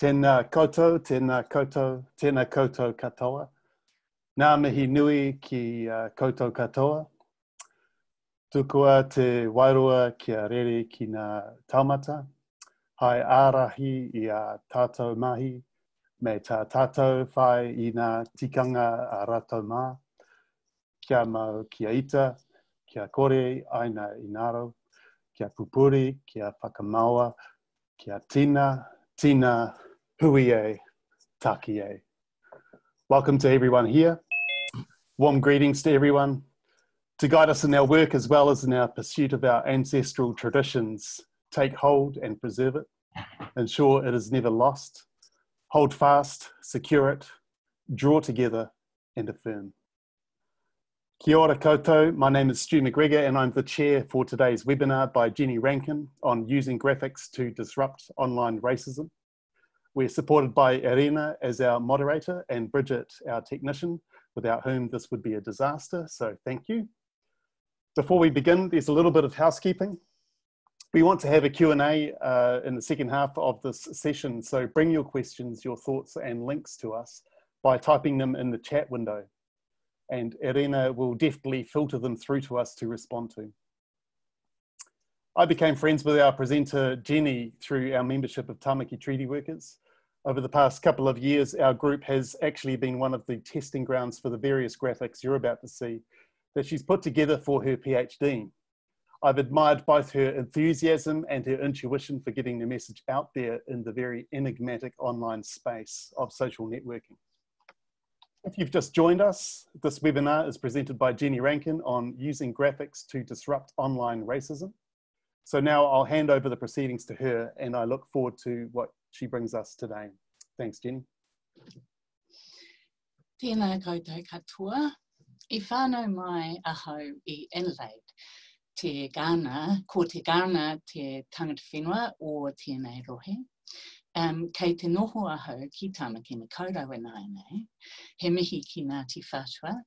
Tēnā koutou katoa. Ngā mihi nui ki koutou katoa. Tukua te wairua kia rere ki ngā taumata. Hai ārahi i a tātou mahi, me tā tātou whai i ngā tikanga a rātou mā. Kia mau kia ita, kia kore aina inaro, kia pupuri, kia whakamaua, kia tina, hui e, taki e. Welcome to everyone here. Warm greetings to everyone. To guide us in our work as well as in our pursuit of our ancestral traditions, take hold and preserve it. Ensure it is never lost. Hold fast, secure it, draw together and affirm. Kia ora koutou, my name is Stu McGregor and I'm the chair for today's webinar by Jenny Rankine on using graphics to disrupt online racism. We're supported by Ringa as our moderator and Bridget, our technician, without whom this would be a disaster, so thank you. Before we begin, there's a little bit of housekeeping. We want to have a Q&A in the second half of this session, so bring your questions, your thoughts and links to us by typing them in the chat window. And Ringa will deftly filter them through to us to respond to. I became friends with our presenter, Jenny, through our membership of Tamaki Treaty Workers. Over the past couple of years, our group has actually been one of the testing grounds for the various graphics you're about to see that she's put together for her PhD. I've admired both her enthusiasm and her intuition for getting the message out there in the very enigmatic online space of social networking. If you've just joined us, this webinar is presented by Jenny Rankine on using graphics to disrupt online racism. So now I'll hand over the proceedings to her and I look forward to what she brings us today. Thanks, Jenny. Tēnā koutou katoa. I whānau mai ahau I Adelaide. Te Ghana, ko te Ghana te tangata whenua o tēnei rohe. Kei te noho ahau ki Tamaki me kaurau e nei, he mihi ki Ngāti Whātua,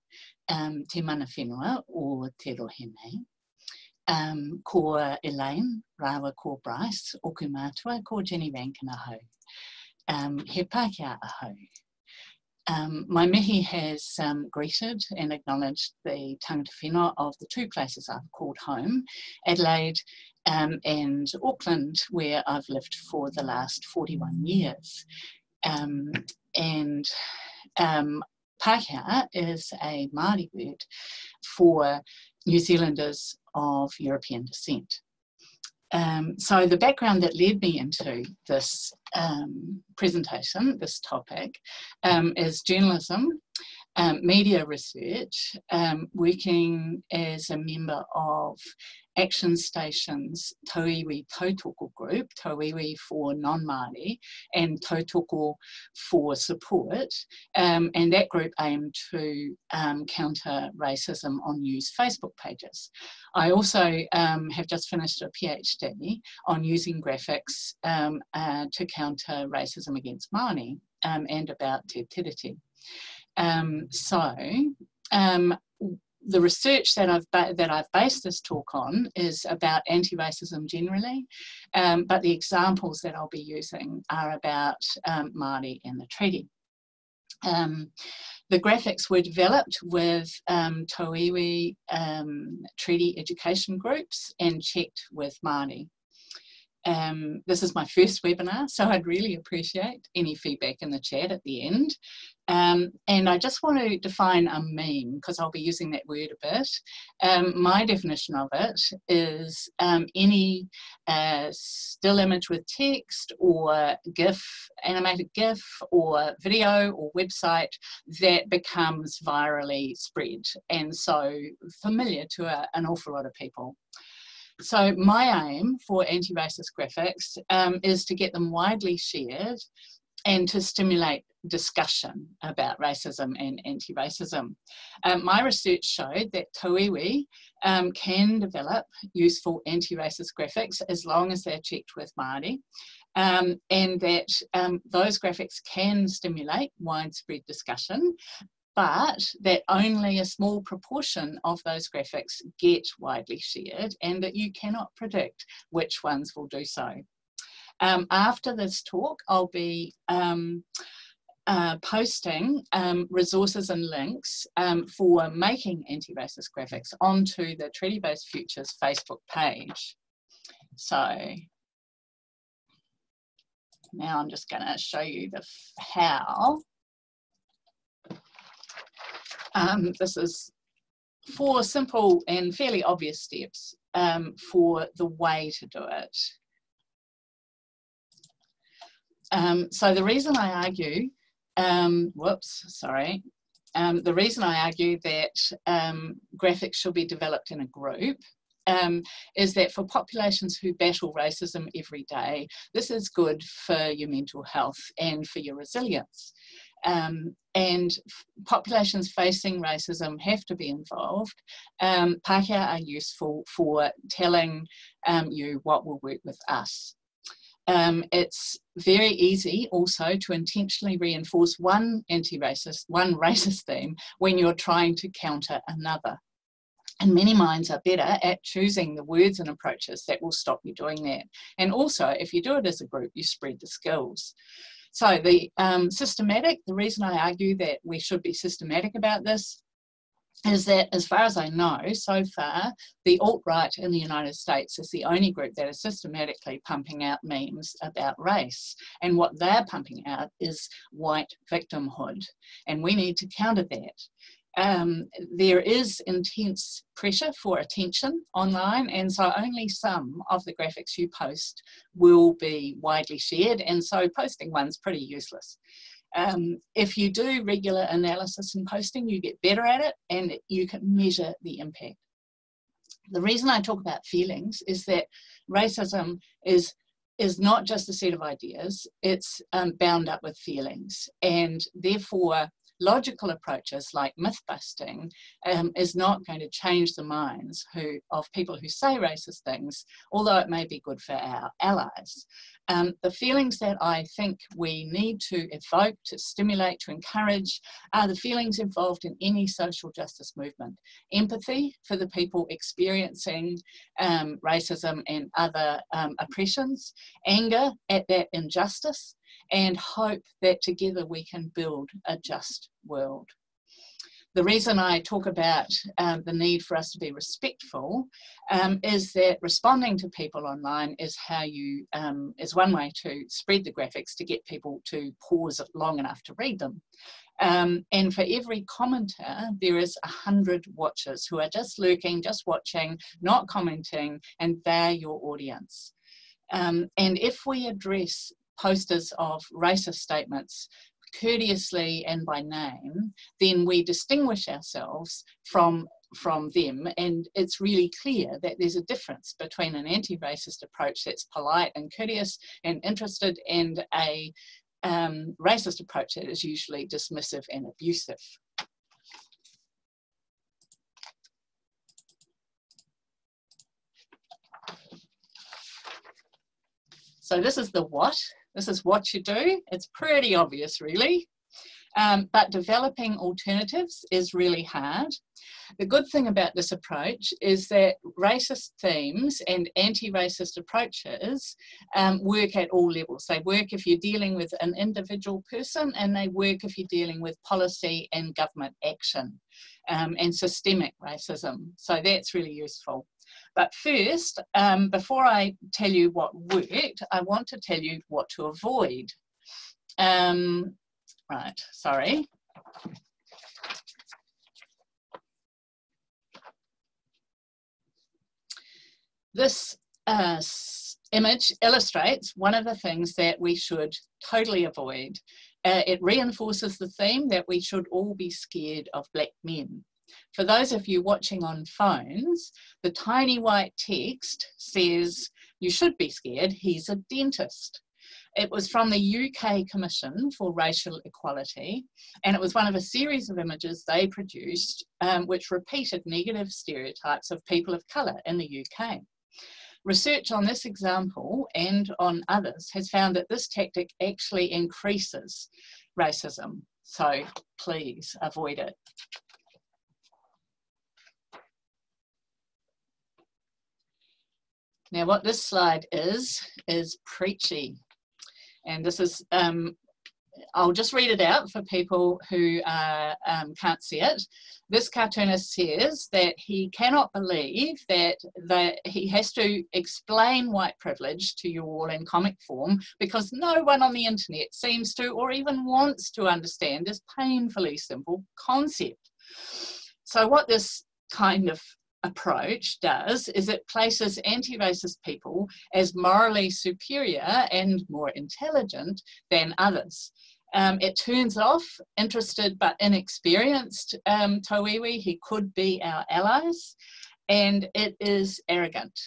te mana whenua o te rohe nei. Ko Elaine, rawa ko Bryce, oku mātua, ko Jenny Rankine ahau. He Pākehā ahau. My mihi has greeted and acknowledged the tangata whenua of the two places I've called home, Adelaide and Auckland, where I've lived for the last 41 years. Pākehā is a Māori word for New Zealanders of European descent. So the background that led me into this presentation, this topic, is journalism, media research, working as a member of Action Station's tauiwi tautoko group, tauiwi for non-Māori and tautoko for support, and that group aimed to counter racism on news Facebook pages. I also have just finished a PhD on using graphics to counter racism against Māori and about Te Tiriti. The research that I've based this talk on is about anti-racism generally, but the examples that I'll be using are about Māori and the treaty. The graphics were developed with tauiwi treaty education groups and checked with Māori. This is my first webinar, so I'd really appreciate any feedback in the chat at the end. And I just want to define a meme, because I'll be using that word a bit. My definition of it is any still image with text or GIF, animated GIF or video or website that becomes virally spread and so familiar to an awful lot of people. So my aim for anti-racist graphics is to get them widely shared and to stimulate discussion about racism and anti-racism. My research showed that tauiwi can develop useful anti-racist graphics as long as they're checked with Māori, and that those graphics can stimulate widespread discussion, but that only a small proportion of those graphics get widely shared and that you cannot predict which ones will do so. After this talk, I'll be posting resources and links for making anti-racist graphics onto the Treaty-based Futures Facebook page. So now I'm just going to show you the how. This is 4 simple and fairly obvious steps for the way to do it. So the reason I argue, the reason I argue that graphics should be developed in a group is that for populations who battle racism every day, this is good for your mental health and for your resilience. And populations facing racism have to be involved. Pākehā are useful for telling you what will work with us. It's very easy also to intentionally reinforce one racist theme when you're trying to counter another. And many minds are better at choosing the words and approaches that will stop you doing that. And also, if you do it as a group, you spread the skills. So the reason I argue that we should be systematic about this is that, as far as I know, so far, the alt-right in the United States is the only group that is systematically pumping out memes about race. And what they're pumping out is white victimhood. And we need to counter that. There is intense pressure for attention online, and so only some of the graphics you post will be widely shared, and so posting one's pretty useless. If you do regular analysis and posting, you get better at it and you can measure the impact. The reason I talk about feelings is that racism is not just a set of ideas, it's bound up with feelings, and therefore logical approaches like myth-busting is not going to change the minds of people who say racist things, although it may be good for our allies. The feelings that I think we need to evoke, to stimulate, to encourage are the feelings involved in any social justice movement. Empathy for the people experiencing racism and other oppressions, anger at that injustice, and hope that together we can build a just world. The reason I talk about the need for us to be respectful is that responding to people online is how you is one way to spread the graphics, to get people to pause long enough to read them. And for every commenter, there is 100 watchers who are just lurking, just watching, not commenting, and they're your audience. And if we address posters of racist statements courteously and by name, then we distinguish ourselves from them, and it's really clear that there's a difference between an anti-racist approach that's polite and courteous and interested, and a racist approach that is usually dismissive and abusive. So this is the what. This is what you do. It's pretty obvious, really. But developing alternatives is really hard. The good thing about this approach is that racist themes and anti-racist approaches work at all levels. They work if you're dealing with an individual person, and they work if you're dealing with policy and government action and systemic racism. So that's really useful. But first, before I tell you what worked, I want to tell you what to avoid. Right, sorry. This image illustrates one of the things that we should totally avoid. It reinforces the theme that we should all be scared of black men. For those of you watching on phones, the tiny white text says, "You should be scared, he's a dentist." It was from the UK Commission for Racial Equality, and it was one of a series of images they produced which repeated negative stereotypes of people of colour in the UK. Research on this example and on others has found that this tactic actually increases racism, so please avoid it. Now what this slide is preachy. And this is, I'll just read it out for people who can't see it. This cartoonist says that he cannot believe that he has to explain white privilege to you all in comic form because no one on the internet seems to or even wants to understand this painfully simple concept. So what this kind of approach does is it places anti-racist people as morally superior and more intelligent than others. It turns off interested but inexperienced tauiwi. He could be our allies, and it is arrogant.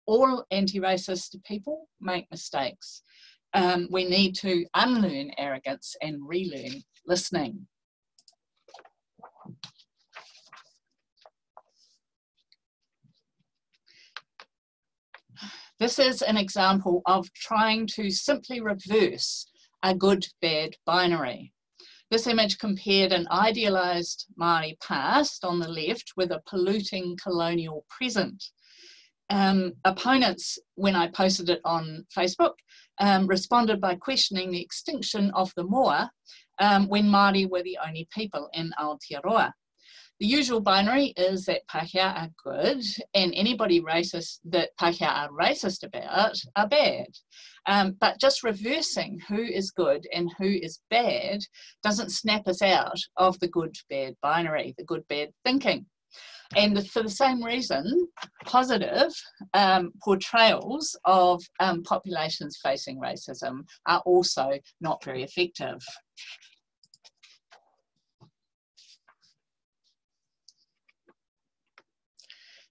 All anti-racist people make mistakes. We need to unlearn arrogance and relearn listening. This is an example of trying to simply reverse a good-bad binary. This image compared an idealised Māori past on the left with a polluting colonial present. Opponents, when I posted it on Facebook, responded by questioning the extinction of the moa when Māori were the only people in Aotearoa. The usual binary is that Pākehā are good and anybody racist that Pākehā are racist about are bad. But just reversing who is good and who is bad doesn't snap us out of the good-bad binary, the good-bad thinking. And for the same reason, positive portrayals of populations facing racism are also not very effective.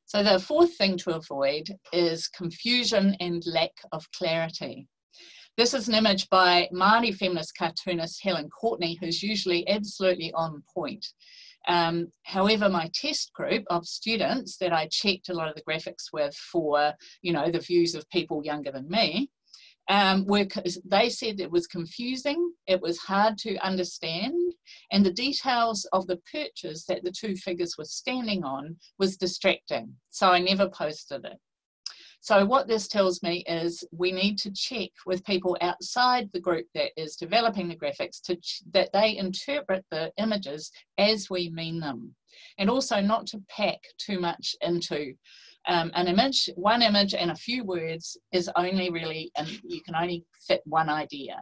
So the fourth thing to avoid is confusion and lack of clarity. This is an image by Māori feminist cartoonist Helen Courtney, who's usually absolutely on point. However, my test group of students that I checked a lot of the graphics with for, you know, the views of people younger than me, they said it was confusing, it was hard to understand, and the details of the perches that the two figures were standing on was distracting. So I never posted it. So what this tells me is we need to check with people outside the group that is developing the graphics that they interpret the images as we mean them. And also not to pack too much into an image. One image and a few words is only really, and you can only fit one idea.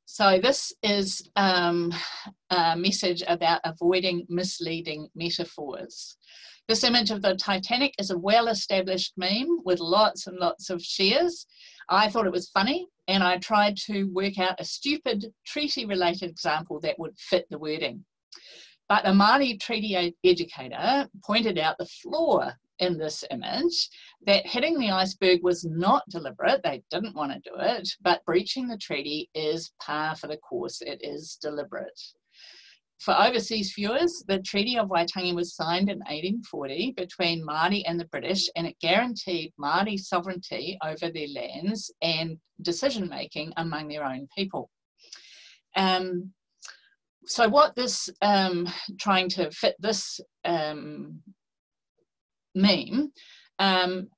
So this is a message about avoiding misleading metaphors. This image of the Titanic is a well-established meme with lots and lots of shares. I thought it was funny, and I tried to work out a stupid treaty-related example that would fit the wording. But a Māori treaty educator pointed out the flaw in this image, that hitting the iceberg was not deliberate, they didn't want to do it, but breaching the treaty is par for the course, it is deliberate. For overseas viewers, the Treaty of Waitangi was signed in 1840 between Māori and the British, and it guaranteed Māori sovereignty over their lands and decision-making among their own people. So what this, trying to fit this meme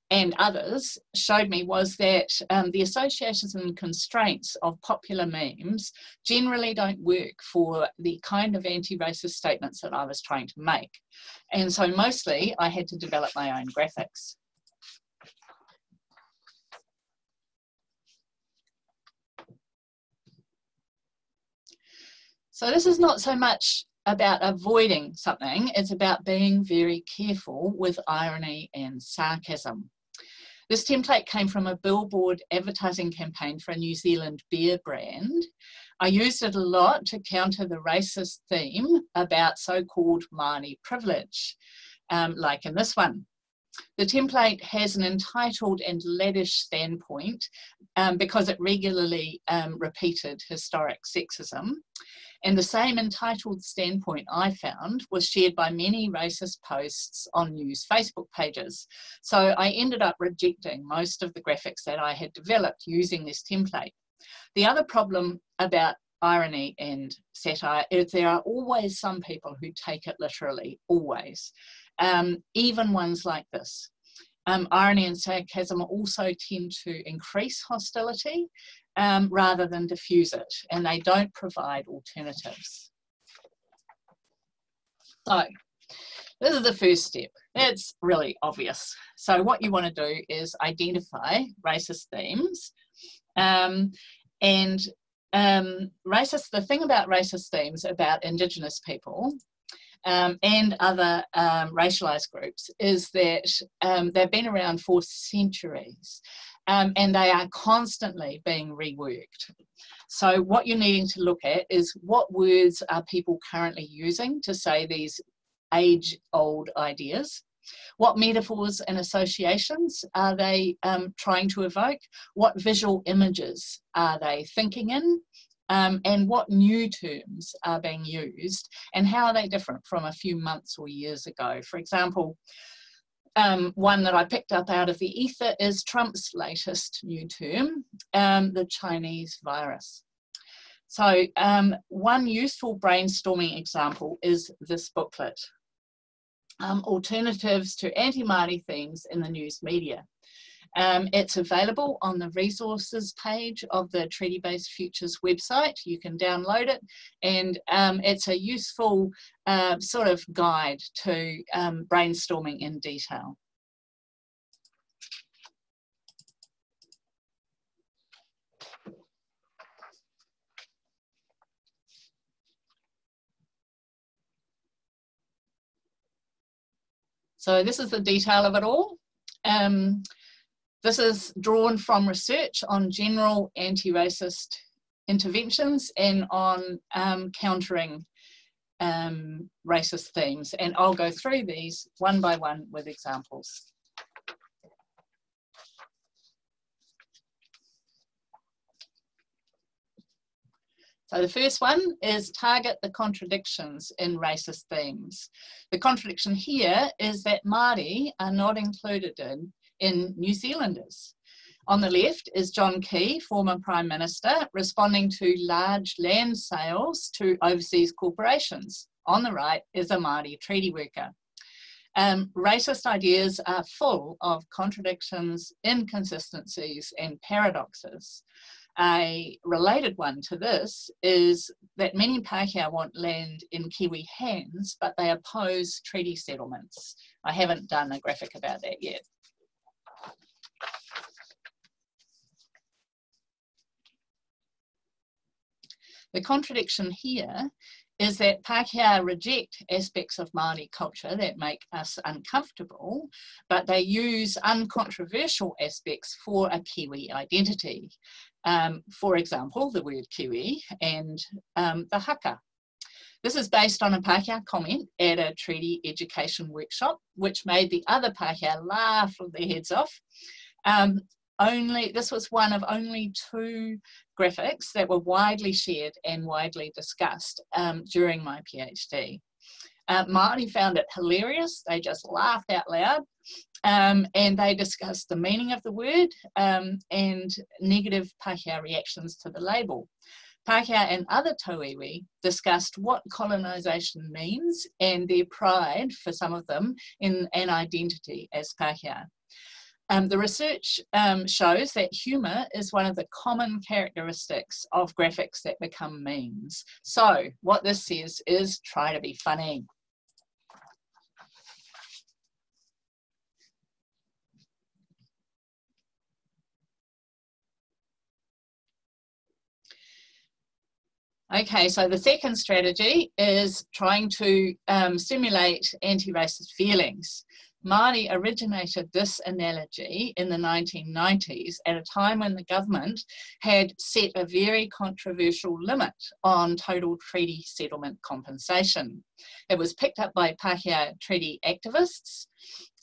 and others showed me was that the associations and constraints of popular memes generally don't work for the kind of anti-racist statements that I was trying to make. And so mostly I had to develop my own graphics. So this is not so much about avoiding something, it's about being very careful with irony and sarcasm. This template came from a billboard advertising campaign for a New Zealand beer brand. I used it a lot to counter the racist theme about so-called Māori privilege, like in this one. The template has an entitled and laddish standpoint because it regularly repeated historic sexism. And the same entitled standpoint I found was shared by many racist posts on news Facebook pages. So I ended up rejecting most of the graphics that I had developed using this template. The other problem about irony and satire is there are always some people who take it literally, always. Even ones like this. Irony and sarcasm also tend to increase hostility rather than diffuse it, and they don't provide alternatives. So, this is the first step. It's really obvious. So what you want to do is identify racist themes. The thing about racist themes about Indigenous people and other racialised groups is that they've been around for centuries and they are constantly being reworked. So what you're needing to look at is what words are people currently using to say these age-old ideas? What metaphors and associations are they trying to evoke? What visual images are they thinking in? And what new terms are being used? And how are they different from a few months or years ago? For example, one that I picked up out of the ether is Trump's latest new term, the Chinese virus. So one useful brainstorming example is this booklet, Alternatives to Anti-Māori Themes in the News Media. It's available on the resources page of the Treaty-based Futures website. You can download it, and it's a useful sort of guide to brainstorming in detail. So this is the detail of it all. This is drawn from research on general anti-racist interventions and on countering racist themes. And I'll go through these one by one with examples. So the first one is target the contradictions in racist themes. The contradiction here is that Māori are not included in New Zealanders. On the left is John Key, former Prime Minister, responding to large land sales to overseas corporations. On the right is a Māori treaty worker. Racist ideas are full of contradictions, inconsistencies, and paradoxes. A related one to this is that many Pākehā want land in Kiwi hands, but they oppose treaty settlements. I haven't done a graphic about that yet. The contradiction here is that Pākehā reject aspects of Māori culture that make us uncomfortable, but they use uncontroversial aspects for a Kiwi identity. For example, the word Kiwi and the haka. This is based on a Pākehā comment at a treaty education workshop, which made the other Pākehā laugh their heads off. This was one of only 2 graphics that were widely shared and widely discussed during my PhD. Māori found it hilarious. They just laughed out loud and they discussed the meaning of the word and negative Pākehā reactions to the label. Pākehā and other tauiwi discussed what colonisation means and their pride, for some of them, in an identity as Pākehā. The research shows that humour is one of the common characteristics of graphics that become memes. So what this says is try to be funny. Okay, so the second strategy is trying to stimulate anti-racist feelings. Māori originated this analogy in the 1990s at a time when the government had set a very controversial limit on total treaty settlement compensation. It was picked up by Pākehā treaty activists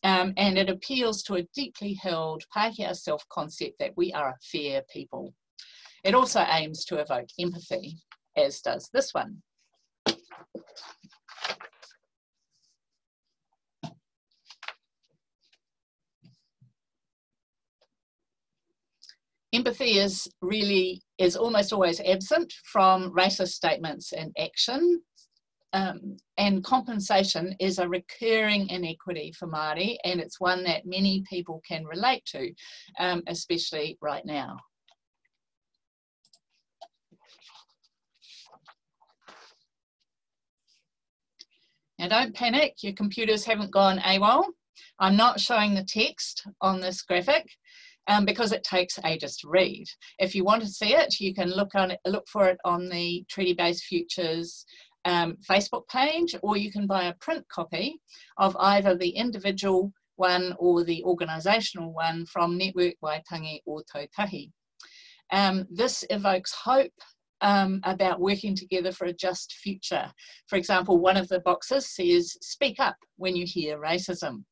and it appeals to a deeply held Pākehā self-concept that we are a fair people. It also aims to evoke empathy, as does this one. Sympathy is almost always absent from racist statements and action. And compensation is a recurring inequity for Māori, and it's one that many people can relate to, especially right now. Now don't panic, your computers haven't gone AWOL. I'm not showing the text on this graphic because it takes ages to read. If you want to see it, you can look for it on the Treaty-based Futures Facebook page, or you can buy a print copy of either the individual one or the organisational one from Network Waitangi or Tautahi. This evokes hope about working together for a just future. For example, one of the boxes says, "Speak up when you hear racism."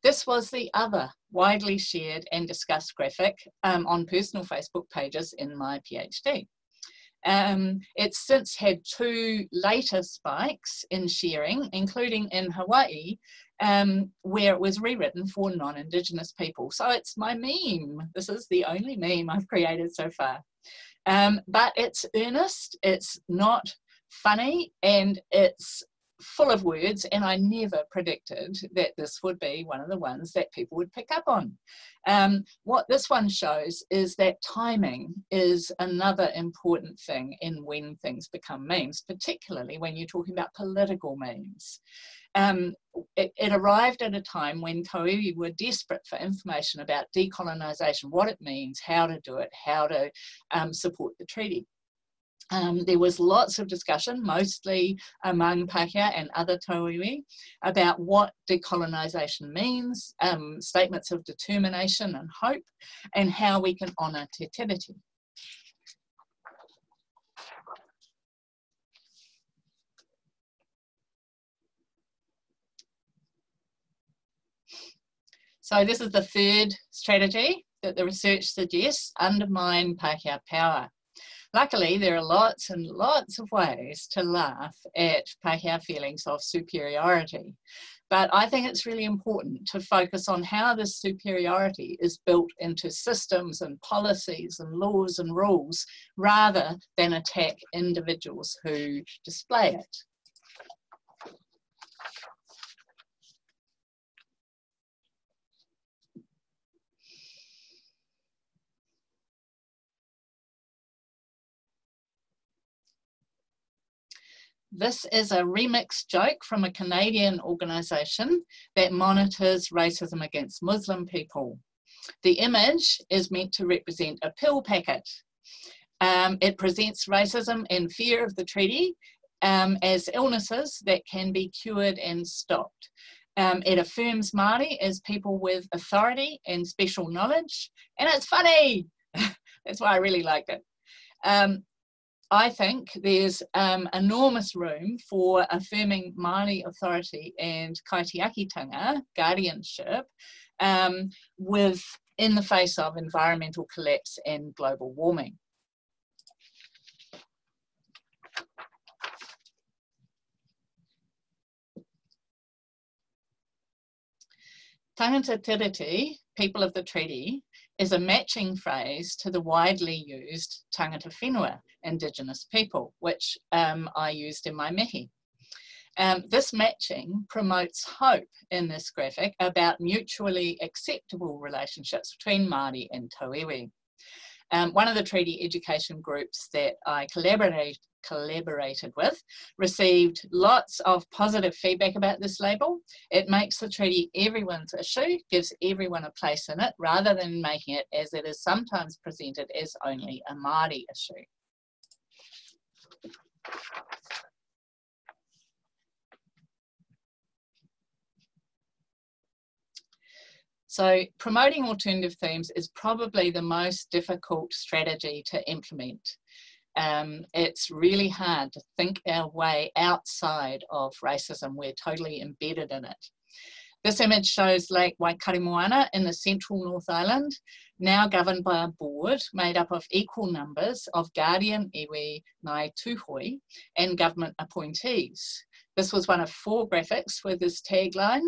This was the other widely shared and discussed graphic on personal Facebook pages in my PhD. It's since had 2 later spikes in sharing, including in Hawaii, where it was rewritten for non-Indigenous people. So it's my meme. This is the only meme I've created so far. But it's earnest, it's not funny, and it's full of words, and I never predicted that this would be one of the ones that people would pick up on. What this one shows is that timing is another important thing in when things become memes, particularly when you're talking about political memes. It arrived at a time when tauiwi were desperate for information about decolonisation, what it means, how to do it, how to support the treaty. There was lots of discussion, mostly among Pākehā and other tauiwi, about what decolonisation means, statements of determination and hope, and how we can honour Te Tiriti. So this is the third strategy that the research suggests: undermine Pākehā power. Luckily, there are lots and lots of ways to laugh at Pākehā feelings of superiority. But I think it's really important to focus on how this superiority is built into systems and policies and laws and rules, rather than attack individuals who display it. This is a remix joke from a Canadian organisation that monitors racism against Muslim people. The image is meant to represent a pill packet. It presents racism and fear of the treaty as illnesses that can be cured and stopped. It affirms Māori as people with authority and special knowledge, and it's funny. That's why I really liked it. I think there's enormous room for affirming Māori authority and kaitiakitanga, guardianship, in the face of environmental collapse and global warming. Tangata tiriti, people of the treaty, is a matching phrase to the widely used tangata whenua, Indigenous people, which I used in my mihi. This matching promotes hope in this graphic about mutually acceptable relationships between Māori and tauiwi. One of the treaty education groups that I collaborated with received lots of positive feedback about this label. It makes the treaty everyone's issue, gives everyone a place in it, rather than making it, as it is sometimes presented, as only a Māori issue. So promoting alternative themes is probably the most difficult strategy to implement. It's really hard to think our way outside of racism. We're totally embedded in it. This image shows Lake Waikaremoana in the central North Island, now governed by a board made up of equal numbers of guardian iwi, ngai tūhoi, and government appointees. This was one of 4 graphics with this tagline.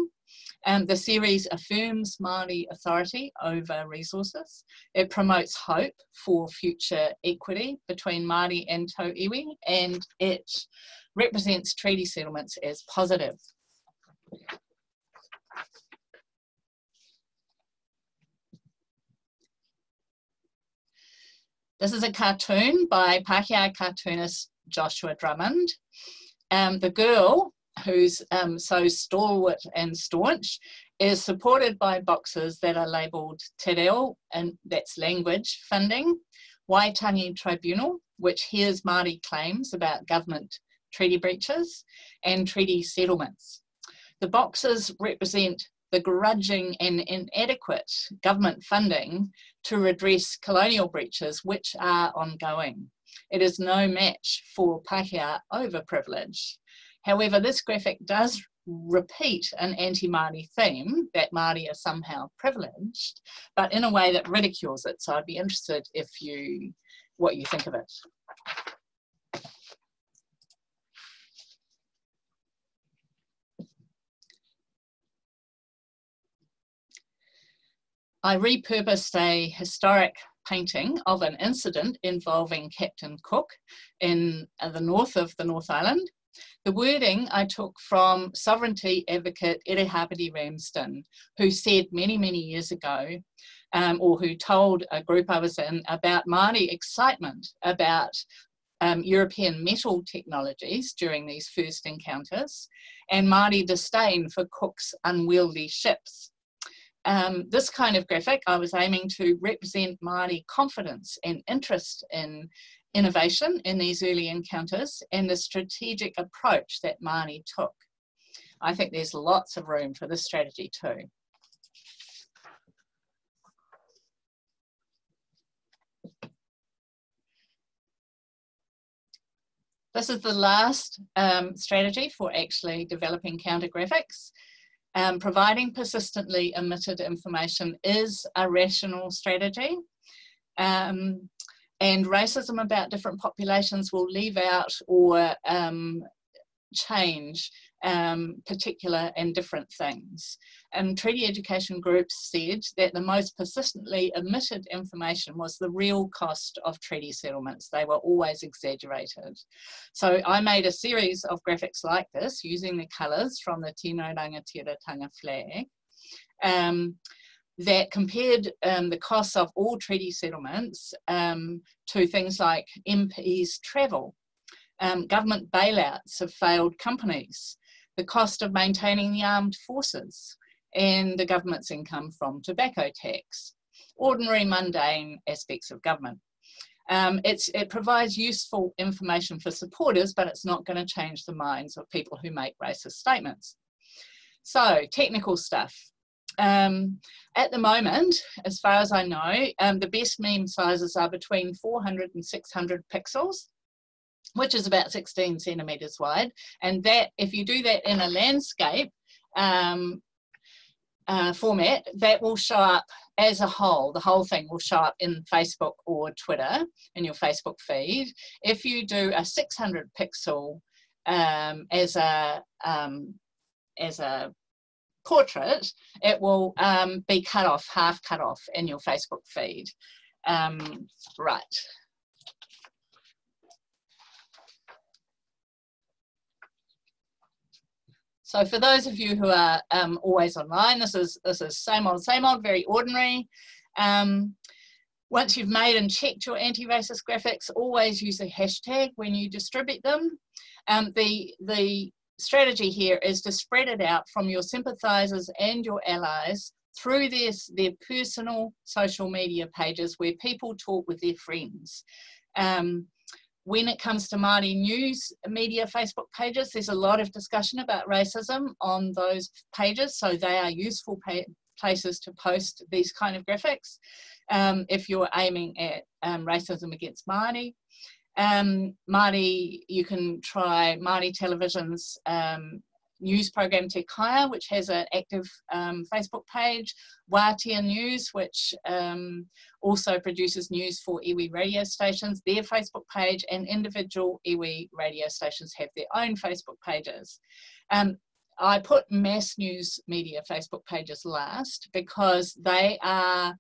The series affirms Māori authority over resources. It promotes hope for future equity between Māori and tauiwi, and it represents treaty settlements as positive. This is a cartoon by Pākehā cartoonist Joshua Drummond. The girl, who's so stalwart and staunch, is supported by boxes that are labelled Te Reo, and that's language funding, Waitangi Tribunal, which hears Māori claims about government treaty breaches, and treaty settlements. The boxes represent the grudging and inadequate government funding to redress colonial breaches which are ongoing. It is no match for Pākehā overprivilege. However, this graphic does repeat an anti-Māori theme, that Māori are somehow privileged, but in a way that ridicules it. So I'd be interested what you think of it. I repurposed a historic painting of an incident involving Captain Cook in the north of the North Island. The wording I took from sovereignty advocate Ere Hāpai Ramsden, who said many, many years ago, or who told a group I was in about Māori excitement about European metal technologies during these first encounters, and Māori disdain for Cook's unwieldy ships. This kind of graphic, I was aiming to represent Māori confidence and interest in innovation in these early encounters and the strategic approach that Māori took. I think there's lots of room for this strategy too. This is the last strategy for actually developing counter graphics. Providing persistently omitted information is a rational strategy. And racism about different populations will leave out or change particular and different things. Treaty education groups said that the most persistently omitted information was the real cost of treaty settlements. They were always exaggerated. So I made a series of graphics like this using the colours from the Tino Rangatiratanga flag that compared the costs of all treaty settlements to things like MPs' travel, government bailouts of failed companies, the cost of maintaining the armed forces, and the government's income from tobacco tax, ordinary mundane aspects of government. It provides useful information for supporters, but it's not going to change the minds of people who make racist statements. So, technical stuff. At the moment, as far as I know, the best meme sizes are between 400 and 600 pixels, which is about 16 centimetres wide. And that, if you do that in a landscape format, that will show up as a whole. The whole thing will show up in Facebook or Twitter, in your Facebook feed. If you do a 600 pixel as a portrait, it will be cut off, half cut off in your Facebook feed. Right. So for those of you who are always online, this is same old, very ordinary. Once you've made and checked your anti-racist graphics, always use a hashtag when you distribute them. The strategy here is to spread it out from your sympathisers and your allies through their personal social media pages where people talk with their friends. When it comes to Māori news media Facebook pages, there's a lot of discussion about racism on those pages, so they are useful places to post these kind of graphics if you're aiming at racism against Māori. Māori, you can try Māori Television's news program Te Kaya, which has an active Facebook page, Aotearoa News, which also produces news for iwi radio stations, their Facebook page, and individual iwi radio stations have their own Facebook pages. I put mass news media Facebook pages last because they are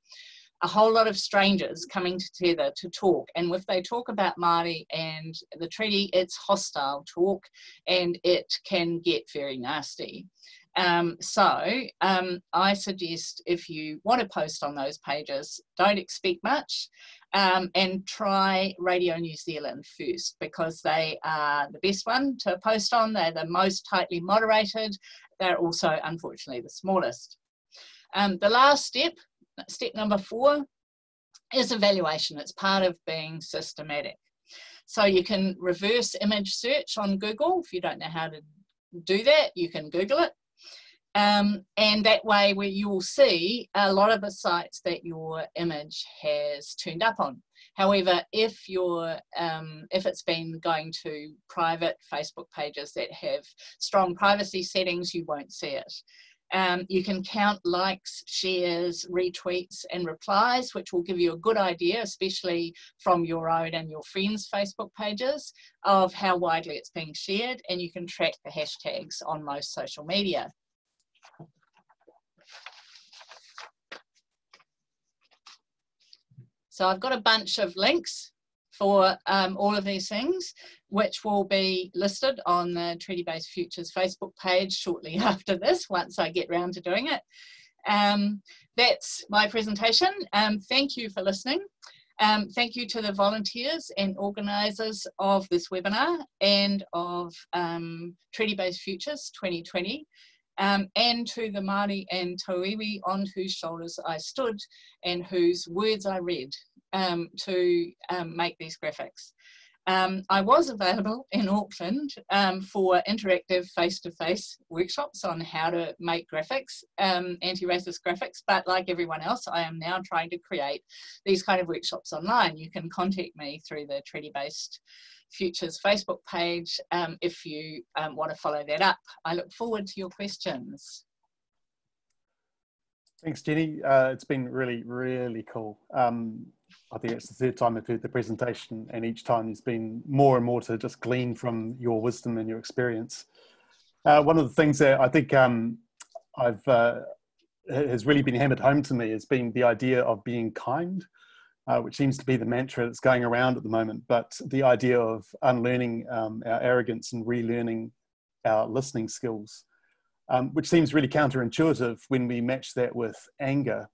a whole lot of strangers coming together to talk, and if they talk about Māori and the treaty, it's hostile talk and it can get very nasty. I suggest if you want to post on those pages, don't expect much, and try Radio New Zealand first, because they are the best one to post on. They're the most tightly moderated. They're also, unfortunately, the smallest. The last step number 4, is evaluation. It's part of being systematic. So you can reverse image search on Google. If you don't know how to do that, you can Google it. And that way you will see a lot of the sites that your image has turned up on. However, if it's been going to private Facebook pages that have strong privacy settings, you won't see it. You can count likes, shares, retweets and replies, which will give you a good idea, especially from your own and your friends' Facebook pages, of how widely it's being shared, and you can track the hashtags on most social media. So I've got a bunch of links for all of these things, which will be listed on the Treaty-based Futures Facebook page shortly after this, once I get round to doing it. That's my presentation. Thank you for listening. Thank you to the volunteers and organisers of this webinar and of Treaty-based Futures 2020. And to the Māori and tauiwi on whose shoulders I stood and whose words I read to make these graphics. I was available in Auckland for interactive face-to-face workshops on how to make graphics, anti-racist graphics, but like everyone else, I am now trying to create these kind of workshops online. You can contact me through the Treaty-based Futures Facebook page if you want to follow that up. I look forward to your questions. Thanks, Jenny. It's been really, really cool. I think it's the third time I've heard the presentation, and each time there's been more and more to just glean from your wisdom and your experience. One of the things that I think has really been hammered home to me has been the idea of being kind, which seems to be the mantra that's going around at the moment, but the idea of unlearning our arrogance and relearning our listening skills, which seems really counterintuitive when we match that with anger.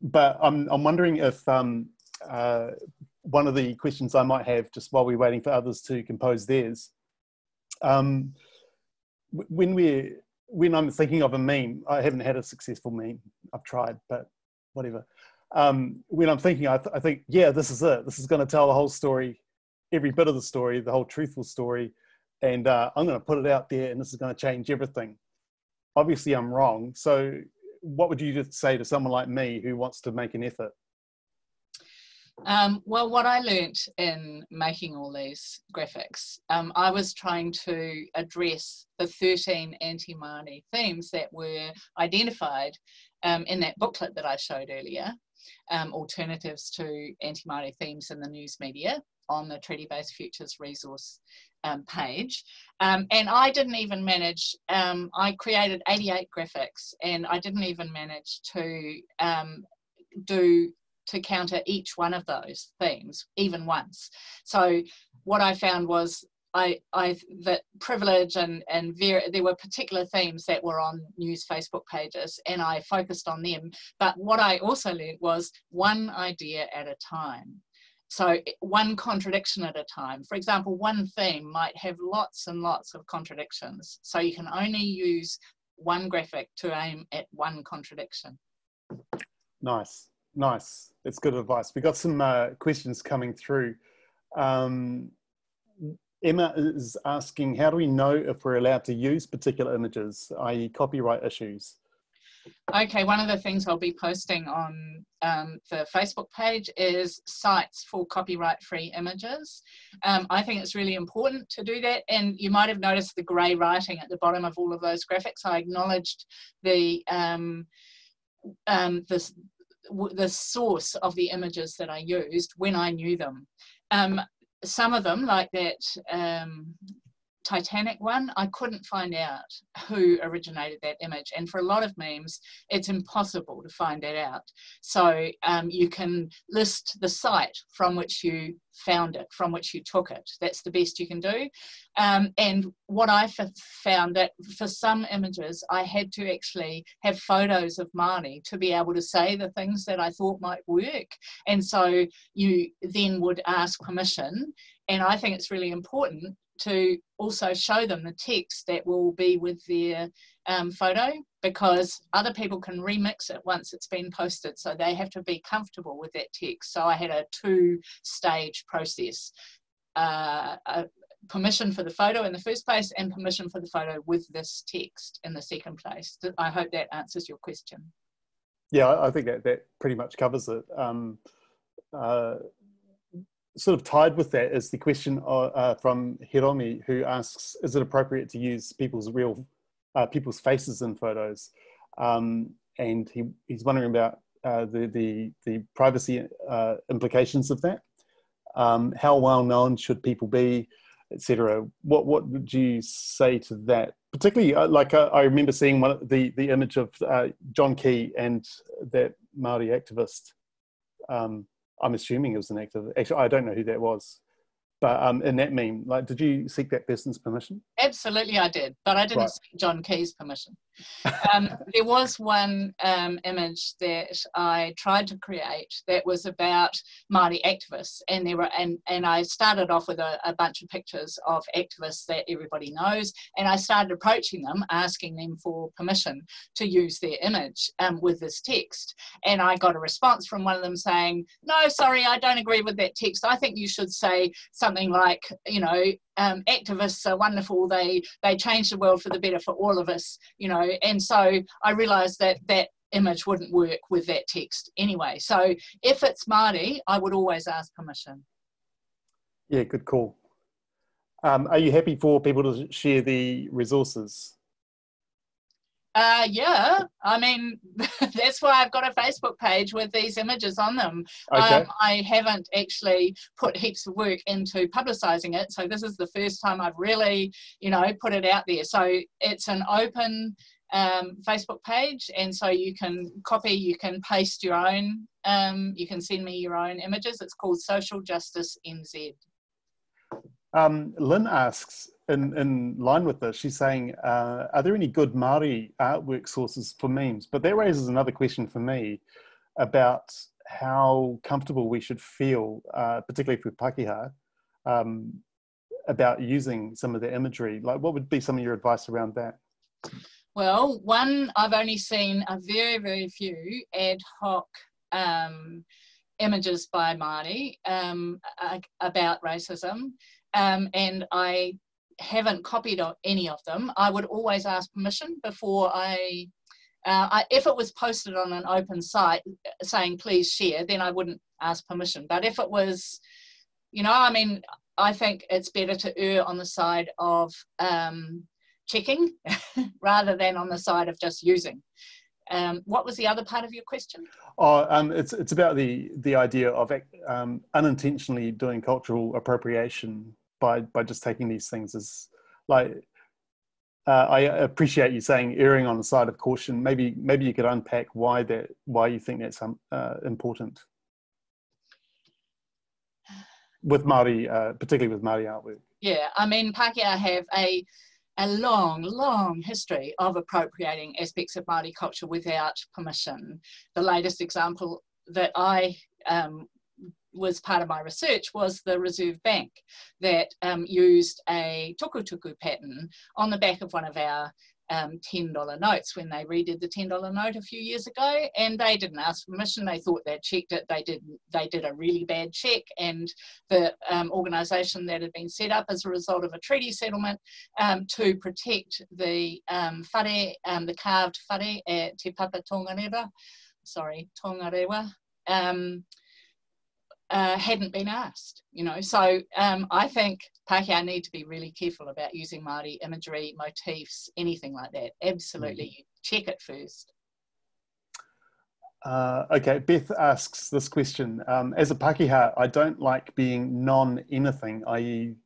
But I'm wondering if one of the questions I might have, just while we're waiting for others to compose theirs, when I'm thinking of a meme, I haven't had a successful meme. I've tried, but whatever. When I'm thinking, I think, yeah, this is it. This is going to tell the whole story, every bit of the story, the whole truthful story, and I'm going to put it out there, and this is going to change everything. Obviously, I'm wrong. So what would you just say to someone like me who wants to make an effort? Well, what I learnt in making all these graphics, I was trying to address the 13 anti-Māori themes that were identified in that booklet that I showed earlier, alternatives to anti-Māori themes in the news media, on the Treaty-based Futures resource page. And I didn't even manage, I created 88 graphics, and I didn't even manage to counter each one of those themes, even once. So what I found was that privilege and there were particular themes that were on news Facebook pages, and I focused on them. But what I also learned was one idea at a time. So one contradiction at a time. For example, one theme might have lots and lots of contradictions. So you can only use one graphic to aim at one contradiction. Nice, nice. That's good advice. We've got some questions coming through. Emma is asking, how do we know if we're allowed to use particular images, i.e. copyright issues? Okay, one of the things I'll be posting on the Facebook page is sites for copyright-free images. I think it's really important to do that, and you might have noticed the grey writing at the bottom of all of those graphics. I acknowledged the source of the images that I used when I knew them. Some of them, like that Titanic one, I couldn't find out who originated that image. And for a lot of memes, it's impossible to find that out. So you can list the site from which you found it, from which you took it. That's the best you can do. And what I found that for some images, I had to actually have photos of Māori to be able to say the things that I thought might work. And so you then would ask permission. And I think it's really important to also show them the text that will be with their photo, because other people can remix it once it's been posted, so they have to be comfortable with that text. So I had a two-stage process, permission for the photo in the first place and permission for the photo with this text in the second place. I hope that answers your question. Yeah, I think that pretty much covers it. Sort of tied with that is the question from Hiromi, who asks, is it appropriate to use people's faces in photos? And he's wondering about the privacy implications of that. How well known should people be, etc. What would you say to that? Particularly, I remember seeing the image of John Key and that Māori activist. I'm assuming it was an activist. Actually, I don't know who that was. But in that meme, did you seek that person's permission? Absolutely, I did, but I didn't seek John Key's permission. There was one image that I tried to create that was about Māori activists, and and I started off with a bunch of pictures of activists that everybody knows, and I started approaching them, asking them for permission to use their image with this text, and I got a response from one of them saying, "No, sorry, I don't agree with that text. I think you should say something like, you know, activists are wonderful, they change the world for the better for all of us," you know. And so I realized that that image wouldn't work with that text anyway. So if it's Māori, I would always ask permission. Yeah, good call. Are you happy for people to share the resources? Yeah, I mean, that's why I've got a Facebook page with these images on them. Okay. I haven't actually put heaps of work into publicising it, so this is the first time I've really, you know, put it out there. So it's an open Facebook page, and so you can copy, you can paste your own, you can send me your own images. It's called Social Justice NZ. Lynn asks, in line with this, she's saying, are there any good Māori artwork sources for memes? But that raises another question for me about how comfortable we should feel, particularly for Pākehā, about using some of the imagery. Like, what would be some of your advice around that? Well, one, I've only seen a very, very few ad hoc images by Māori about racism, and I haven't copied any of them. I would always ask permission before if it was posted on an open site saying please share, then I wouldn't ask permission. But if it was, you know, I mean, I think it's better to err on the side of checking rather than on the side of just using. What was the other part of your question? Oh, it's about the idea of unintentionally doing cultural appropriation by just taking these things as, like, I appreciate you saying erring on the side of caution. Maybe you could unpack why you think that's important with Māori, particularly with Māori artwork. Yeah, I mean, Pākehā have a long history of appropriating aspects of Māori culture without permission. The latest example that I was part of my research was the Reserve Bank that used a tukutuku pattern on the back of one of our $10 notes when they redid the $10 note a few years ago, and they didn't ask permission. They thought they'd checked it. They did a really bad check, and the organisation that had been set up as a result of a treaty settlement to protect the whare, the carved whare at Te Papa Tongarewa, hadn't been asked, you know. So I think Pākehā need to be really careful about using Māori imagery, motifs, anything like that. Absolutely, you check it first. Okay, Beth asks this question. As a Pākehā, I don't like being non-anything, i.e.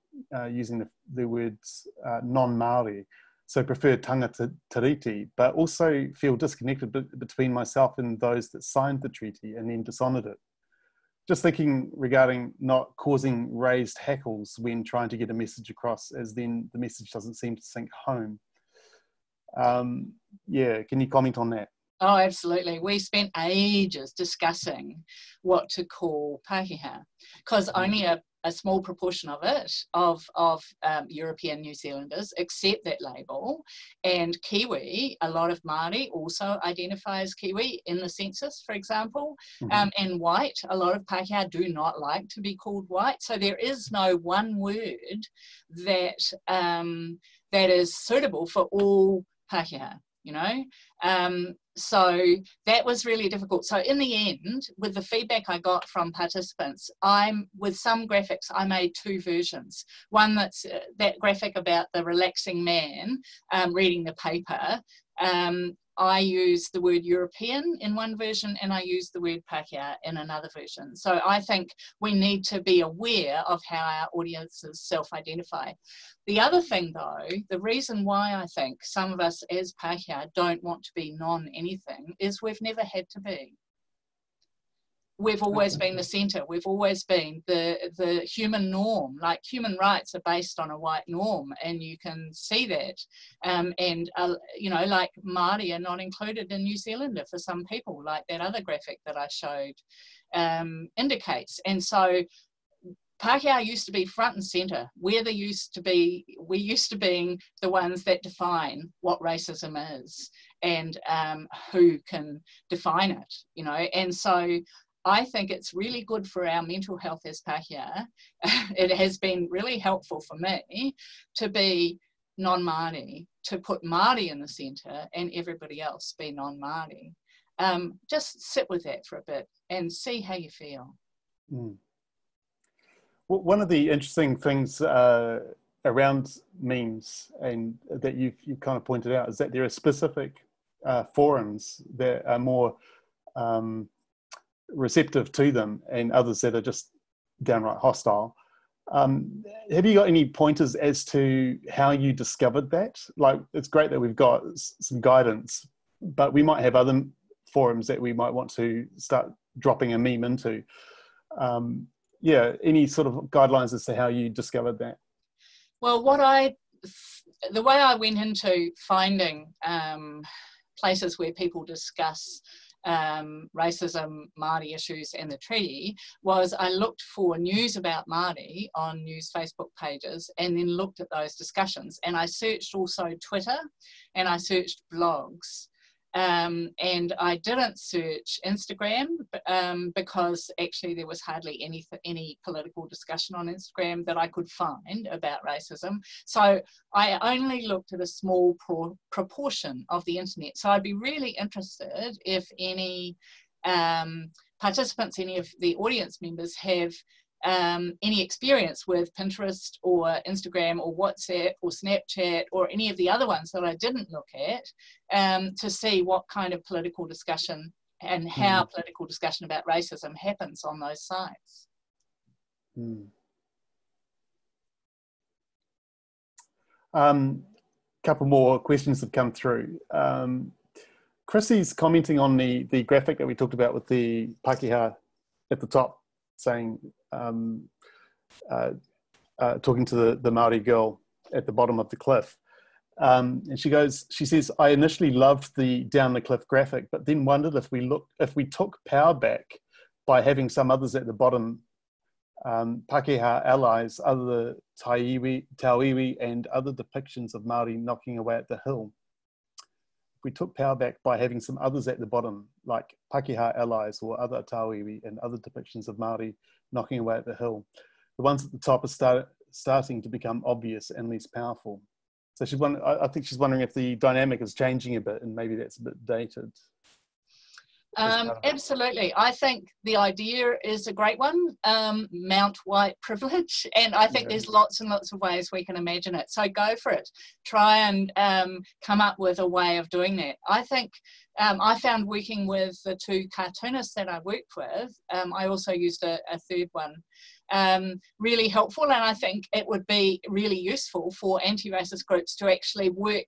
using the words non-Māori, so prefer tanga tiriti, but also feel disconnected between myself and those that signed the treaty and then dishonoured it. Just thinking regarding not causing raised hackles when trying to get a message across, as then the message doesn't seem to sink home. Yeah, can you comment on that? Oh, absolutely. We spent ages discussing what to call Pākehā, because only a small proportion of it, of European New Zealanders, accept that label. And Kiwi, a lot of Māori also identify as Kiwi in the census, for example. And white, a lot of Pākehā do not like to be called white. So there is no one word that, that is suitable for all Pākehā, you know. So that was really difficult. So in the end, with the feedback I got from participants, with some graphics, I made two versions. One that's that graphic about the relaxing man reading the paper. I used the word European in one version and I used the word Pākehā in another version. So I think we need to be aware of how our audiences self-identify. The other thing though, the reason why I think some of us as Pākehā don't want to be non-anything is we've never had to be. We've always been the centre. We've always been the human norm. Like human rights are based on a white norm, and you can see that. You know, like Māori are not included in New Zealander for some people, like that other graphic that I showed indicates. And so Pākehā used to be front and centre. We used to being the ones that define what racism is and who can define it, you know. And so I think it's really good for our mental health as Pākehā. It has been really helpful for me to be non-Māori, to put Māori in the centre and everybody else be non-Māori. Just sit with that for a bit and see how you feel. Well, one of the interesting things around memes and that you kind of pointed out is that there are specific forums that are more receptive to them and others that are just downright hostile. Have you got any pointers as to how you discovered that? Like, it's great that we've got some guidance, but we might have other forums that we might want to start dropping a meme into. Yeah, any sort of guidelines as to how you discovered that? Well, the way I went into finding places where people discuss racism, Māori issues and the treaty was I looked for news about Māori on news Facebook pages and then looked at those discussions, and I searched also Twitter and I searched blogs. And I didn't search Instagram because actually there was hardly any political discussion on Instagram that I could find about racism. So I only looked at a small proportion of the internet. So I'd be really interested if any participants, any of the audience members have any experience with Pinterest or Instagram or WhatsApp or Snapchat or any of the other ones that I didn't look at to see what kind of political discussion and how political discussion about racism happens on those sites. Couple more questions have come through. Chrissy's commenting on the graphic that we talked about with the Pākehā at the top, saying, talking to the Māori girl at the bottom of the cliff. And she says, I initially loved the down the cliff graphic, but then wondered if we took power back by having some others at the bottom, Pākehā allies, other tauiwi and other depictions of Māori knocking away at the hill. We took power back by having some others at the bottom, like Pākehā allies or other tauiwi and other depictions of Māori knocking away at the hill. The ones at the top are starting to become obvious and less powerful. So I think she's wondering if the dynamic is changing a bit and maybe that's a bit dated. Absolutely. I think the idea is a great one, mount white privilege, and I think there's lots and lots of ways we can imagine it. So go for it. Try and come up with a way of doing that. I think I found working with the two cartoonists that I worked with, I also used a third one, really helpful, and I think it would be really useful for anti-racist groups to actually work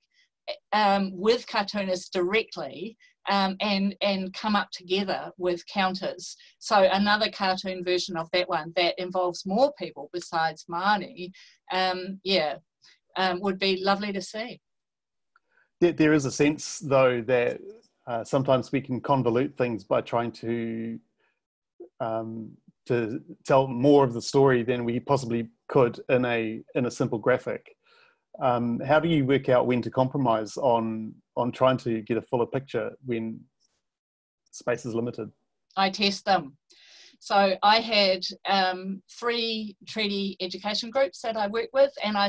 with cartoonists directly and come up together with counters. So another cartoon version of that one that involves more people besides Māori, would be lovely to see. There is a sense, though, that sometimes we can convolute things by trying to tell more of the story than we possibly could in a simple graphic. How do you work out when to compromise on trying to get a fuller picture when space is limited? I test them. So I had 3 treaty education groups that I work with, and I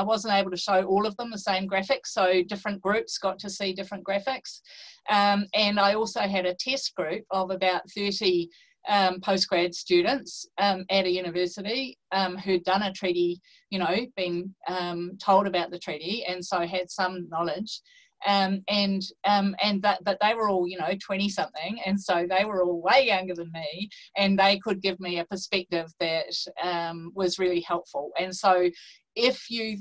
wasn't able to show all of them the same graphics, so different groups got to see different graphics. And I also had a test group of about 30 postgrad students at a university who'd done a treaty, been told about the treaty, and so had some knowledge. But they were all 20 something, and so they were all way younger than me, and they could give me a perspective that was really helpful. And so if you're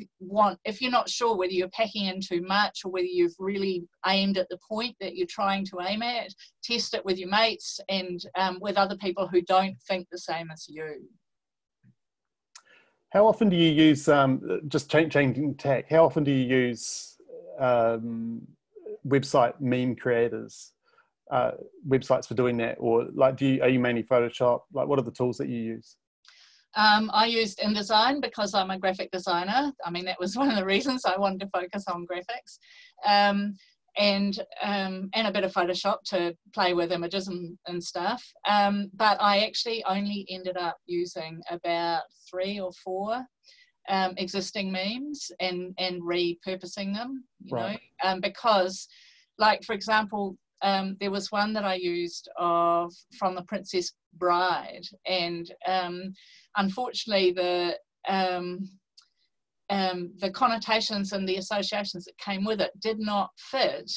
not sure whether you're packing in too much or whether you've really aimed at the point that you're trying to aim at, test it with your mates and with other people who don't think the same as you. How often do you use, just changing tack, how often do you use website meme creators, websites for doing that, or are you mainly Photoshop? What are the tools that you use? I used InDesign because I'm a graphic designer. I mean, that was one of the reasons I wanted to focus on graphics, and a bit of Photoshop to play with images and stuff. But I actually only ended up using about 3 or 4 existing memes and repurposing them, right. Because, like, for example, there was one that I used from The Princess Bride, and unfortunately the connotations and the associations that came with it did not fit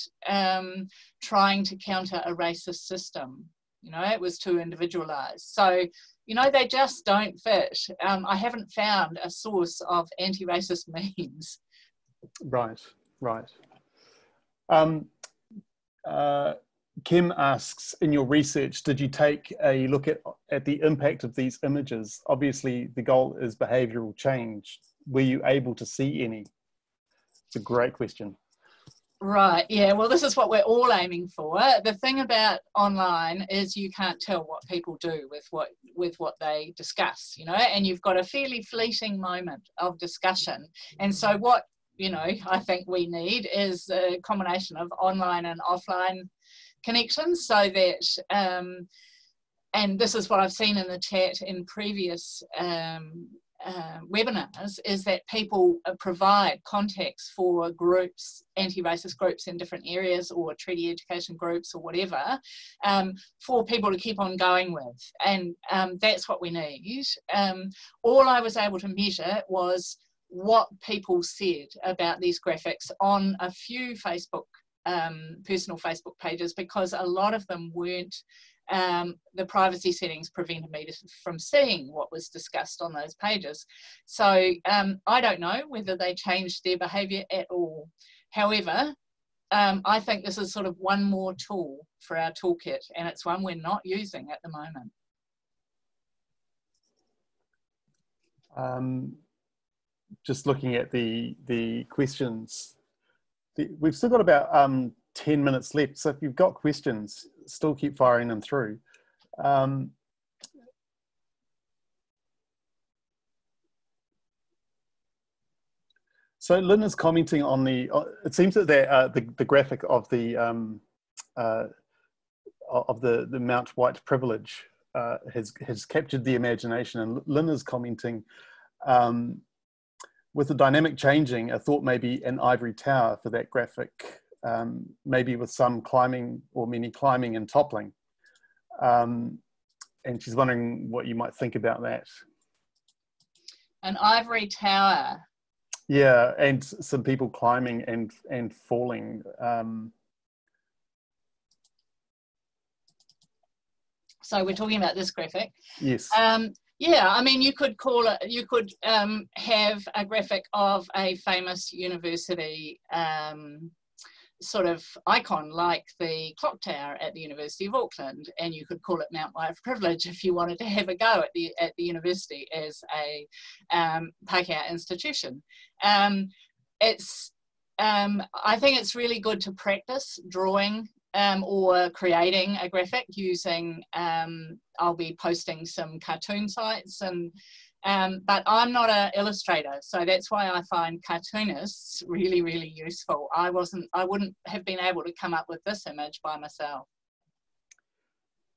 trying to counter a racist system. It was too individualized. So, they just don't fit. I haven't found a source of anti-racist memes. Right. Kim asks, in your research, did you take a look at the impact of these images? Obviously, the goal is behavioural change. Were you able to see any? It's a great question. Right, yeah, well, this is what we're all aiming for. The thing about online is you can't tell what people do with what they discuss, and you've got a fairly fleeting moment of discussion. And so what, I think we need is a combination of online and offline connections, so that, and this is what I've seen in the chat in previous webinars, is that people provide contacts for groups, anti-racist groups in different areas, or treaty education groups or whatever, for people to keep on going with. And that's what we need. All I was able to measure was what people said about these graphics on a few personal Facebook pages, because a lot of them weren't, the privacy settings prevented me from seeing what was discussed on those pages. So I don't know whether they changed their behaviour at all. However, I think this is sort of one more tool for our toolkit, and it's one we're not using at the moment. Just looking at the questions, we've still got about 10 minutes left, so if you've got questions, still keep firing them through. So Lynn is commenting on it seems that the graphic of the Mount White privilege has captured the imagination, and Lynn is commenting, with the dynamic changing, I thought maybe an ivory tower for that graphic, maybe with some climbing or many climbing and toppling. And she's wondering what you might think about that. An ivory tower. Yeah, and some people climbing and falling. So we're talking about this graphic. Yes. Yeah, I mean, you could call it, you could have a graphic of a famous university sort of icon like the clock tower at the University of Auckland, and you could call it Mount White Privilege if you wanted to have a go at the university as a Pākehā institution. I think it's really good to practice drawing or creating a graphic using, I'll be posting some cartoon sites, and but I'm not an illustrator, so that's why I find cartoonists really, really useful. I wouldn't have been able to come up with this image by myself.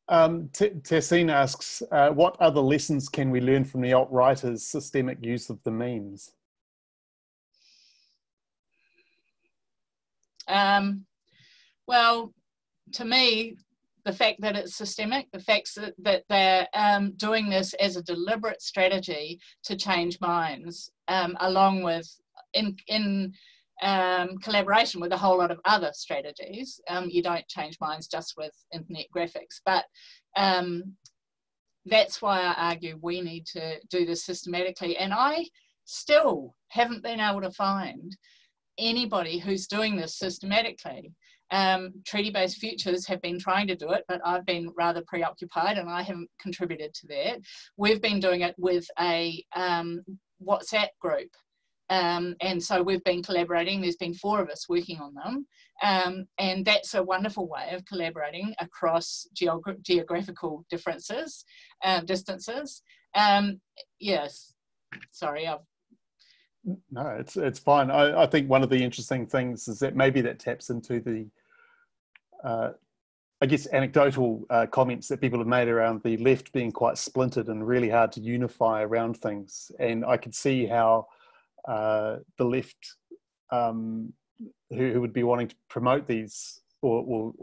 Tessine asks, what other lessons can we learn from the alt-righters' systemic use of the memes? Well, to me, the fact that it's systemic, the fact that they're doing this as a deliberate strategy to change minds, along with, in collaboration with a whole lot of other strategies. You don't change minds just with internet graphics, but that's why I argue we need to do this systematically. And I still haven't been able to find anybody who's doing this systematically. Treaty-based Futures have been trying to do it, but I've been rather preoccupied and I haven't contributed to that. We've been doing it with a WhatsApp group. And so we've been collaborating. There's been 4 of us working on them. And that's a wonderful way of collaborating across geographical differences, distances. Yes, sorry, No, it's fine. I think one of the interesting things is that maybe that taps into the, I guess, anecdotal comments that people have made around the left being quite splintered and really hard to unify around things. And I could see how the left, who would be wanting to promote these, or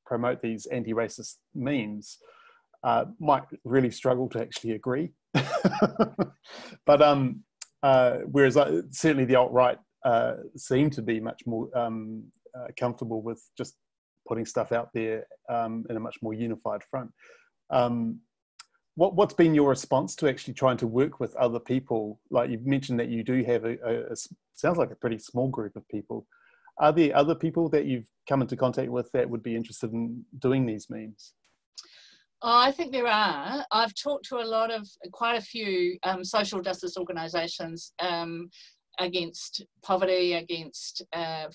promote these anti-racist memes, might really struggle to actually agree. But whereas certainly the alt-right seem to be much more comfortable with just putting stuff out there in a much more unified front. What's been your response to actually trying to work with other people? Like you've mentioned that you do have sounds like a pretty small group of people. Are there other people that you've come into contact with that would be interested in doing these memes? Oh, I think there are. I've talked to quite a few social justice organisations against poverty, against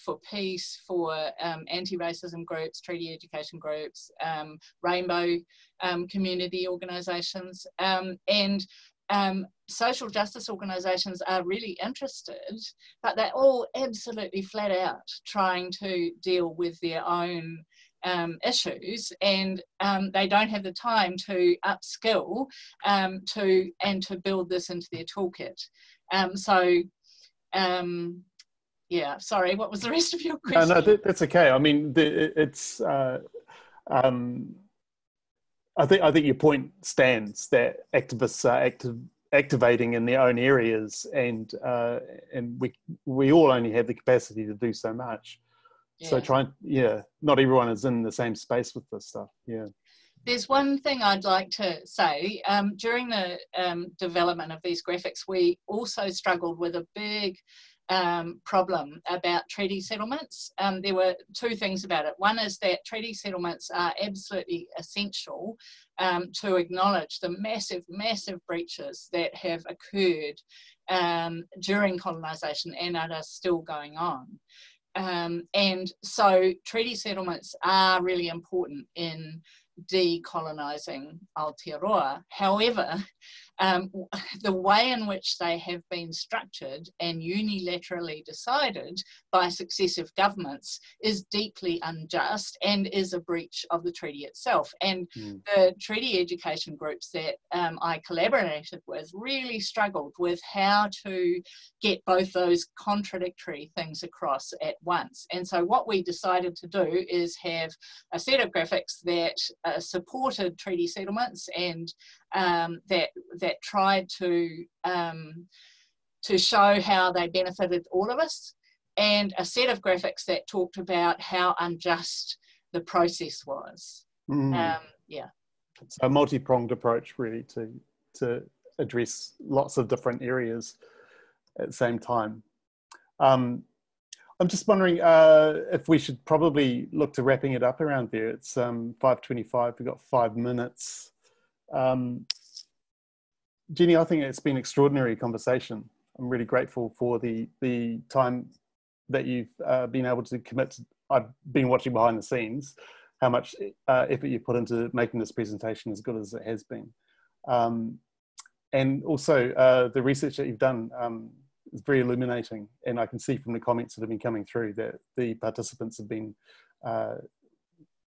for peace, for anti-racism groups, treaty education groups, rainbow community organisations, and social justice organisations are really interested, but they're all absolutely flat out trying to deal with their own issues, and they don't have the time to upskill to build this into their toolkit. Yeah, sorry, what was the rest of your question? No, that's okay. I mean, it's I think your point stands that activists are activating in their own areas, and we all only have the capacity to do so much. Yeah. So not everyone is in the same space with this stuff. Yeah. There's one thing I'd like to say. During the development of these graphics, we also struggled with a big problem about treaty settlements. There were 2 things about it. One is that treaty settlements are absolutely essential to acknowledge the massive, massive breaches that have occurred during colonisation and are still going on. And so treaty settlements are really important in decolonising Aotearoa. However, the way in which they have been structured and unilaterally decided by successive governments is deeply unjust and is a breach of the treaty itself. And the treaty education groups that I collaborated with really struggled with how to get both those contradictory things across at once. And so what we decided to do is have a set of graphics that supported treaty settlements and that tried to show how they benefited all of us, and a set of graphics that talked about how unjust the process was. Yeah. So a multi-pronged approach really to to address lots of different areas at the same time. I'm just wondering if we should probably look to wrapping it up around there. It's 5:25, we've got 5 minutes. Jenny, I think it's been an extraordinary conversation. I'm really grateful for the time that you've been able to commit to. I've been watching behind the scenes, how much effort you put into making this presentation as good as it has been. And also the research that you've done is very illuminating, and I can see from the comments that have been coming through that the participants have been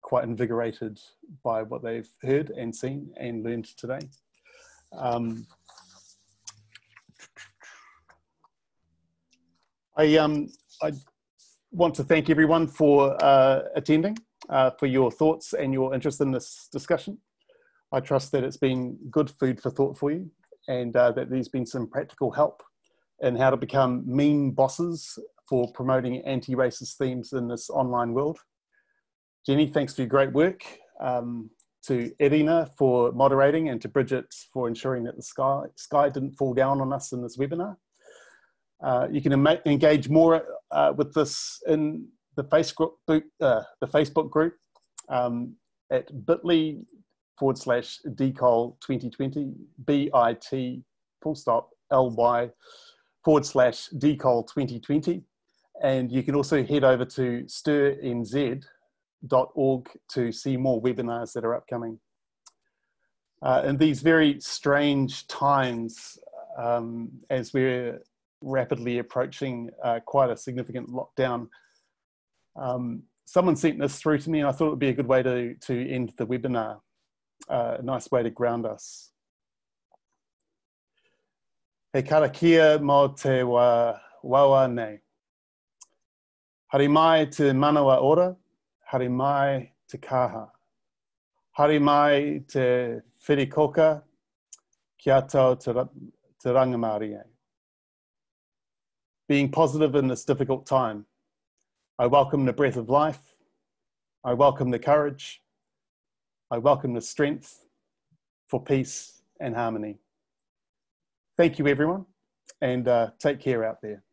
quite invigorated by what they've heard and seen and learned today. I want to thank everyone for attending, for your thoughts and your interest in this discussion. I trust that it's been good food for thought for you, and that there's been some practical help in how to become mean bosses for promoting anti-racist themes in this online world. Jenny, thanks for your great work. To Irina for moderating, and to Bridget for ensuring that the sky didn't fall down on us in this webinar. You can engage more with this in the Facebook group at bit.ly/decol2020, bit.ly/decol2020. And you can also head over to stirnz.org to see more webinars that are upcoming. In these very strange times, as we're rapidly approaching quite a significant lockdown, someone sent this through to me, and I thought it would be a good way to end the webinar, a nice way to ground us. He karakia mō te wawa nei. Haere mai te manawa ora, haere mai te kaha. Haere mai te whirikoka, kia tau te rangamari e. Being positive in this difficult time, I welcome the breath of life, I welcome the courage, I welcome the strength for peace and harmony. Thank you everyone, and take care out there.